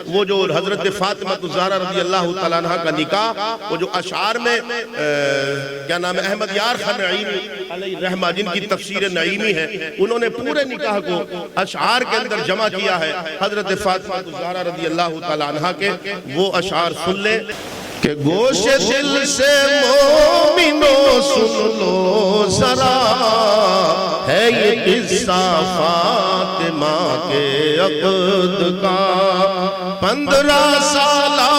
وہ جو حضرت فاطمہ الزہرا رضی اللہ تعالیٰ عنہ کا نکاح، وہ جو اشعار میں کیا نام ہے احمد یار خان نعیمی علیہ رحمہ جن کی تفسیر نعیمی ہے، انہوں نے پورے نکاح کو اشعار کے اندر جمع کیا ہے حضرت فاطمہ الزہرا رضی اللہ تعالیٰ عنہ کے۔ وہ اشعار سن لیں کہ گوش دل سے مومنوں سن لو ذرا، ہے یہ قصہ فاطمہ کے عقد کا۔ 15 سالہ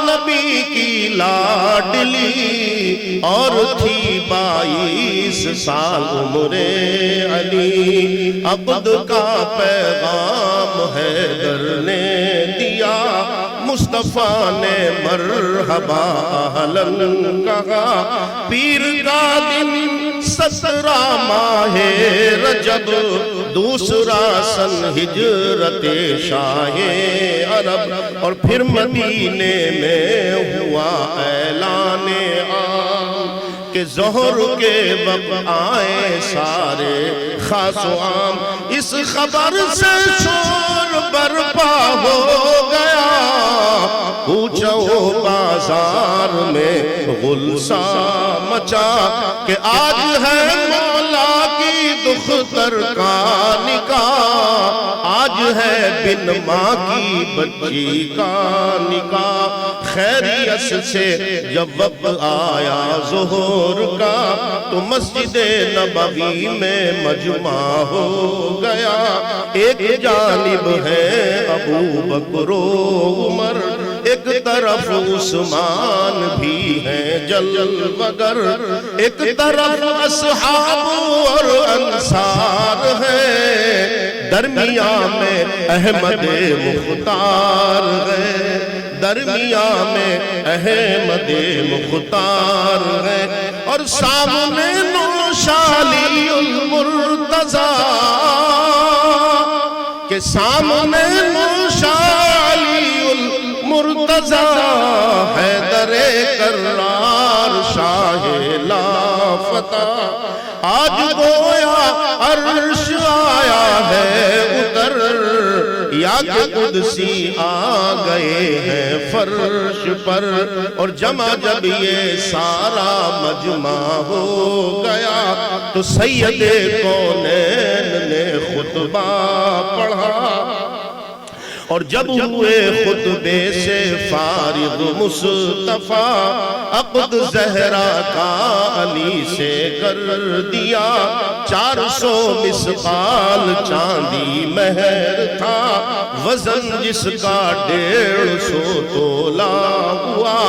نبی کی لاڈلی اور تھی 22 سال عمر علی، عقد کا پیغام حیدر نے دیا، مصطفیٰ نے مرحبا اہلاً کہا۔ پیر کا دن 17 ماہ رجب، دوسرا سن ہجرت شاہ عرب، اور پھر مدینے میں ہوا اعلان عام کہ ظہر کے وقت آئے سارے خاص و عام۔ اس خبر سے شور برپا ہو گیا، پوچھو بازار میں غلسہ مچا کہ آج ہے مولا کی دختر کا نکاح، آج ہے بن ماں کی بچی کا نکاح۔ خیریت سے جب وقت آیا ظہر کا، تو مسجد نبوی میں مجمع ہو گیا۔ ایک جانب ہے ابو بکر و عمر، ایک طرف عثمان بھی ہے جلوگر، ایک طرف اصحاب اور انصار ہے، درمیان میں احمد مختار ہے، درمیان میں احمد مختار ہے، اور سامنے نوشالی المرتضی کے سامنے نوشالی المرتضی، حیدر کرار شاہ لافتہ۔ آج گویا عرش آیا ہے اتر، یا کہ قدسی آ گئے ہیں فرش پر، اور جمع جب یہ سارا مجمع ہو گیا، تو سید کونین نے خطبہ پڑھا، اور جب ہوئے خطبے سے فارغ مصطفیٰ، عقد زہرا کا علی سے کر دیا۔ 400 مثقال چاندی مہر تھا، وزن جس کا 150 تولہ ہوا،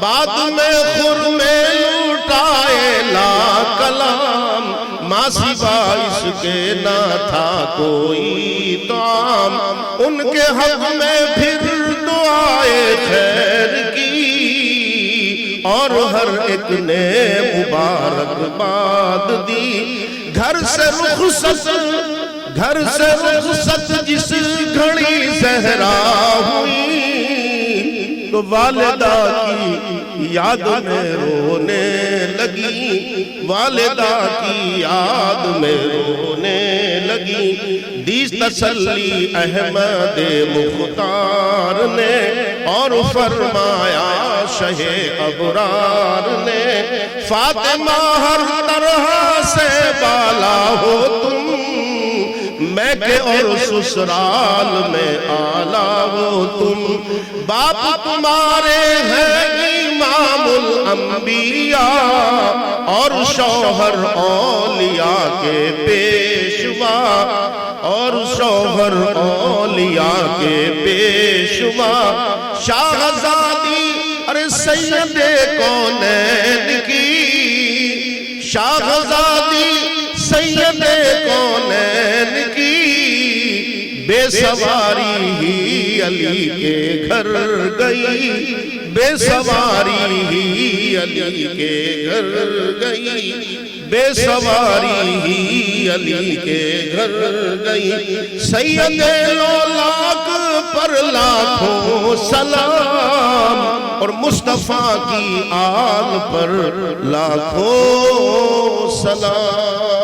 بعد میں خرمے لوٹائے لا کلام، ماں سوا اس کے نہ تھا کوئی طعام، ان کے حق میں پھر دعائے خیر کی، اور ہر ایک نے مبارکباد دی۔ گھر سے رخصت جس گھڑی زہرا ہوئی، تو والدہ کی یاد میں رونے لگی، والدہ کی یاد میں رونے لگی۔ دی تسلی احمد مختار نے، اور فرمایا شہ ابرار نے، فاطمہ ہر طرح سے بالا ہو تم، میں کہ اور سسرال میں آلہ ہو تم، باپ تمہارے ہیں امام الانبیاء، اور شوہر اولیاء کے پیشوا، اور شوہر اولیاء کے پیشوا۔ شاہزادی ارے سید کونین کی، شاہزادی سید کونین کی، بے سواری ہی علی کے گھر گئی، بے سواری ہی علی کے گھر گئی، بے سواری ہی علی کے گھر گئی۔ سید لولاک پر لاکھوں سلام، اور مصطفیٰ کی آل پر لاکھوں سلام۔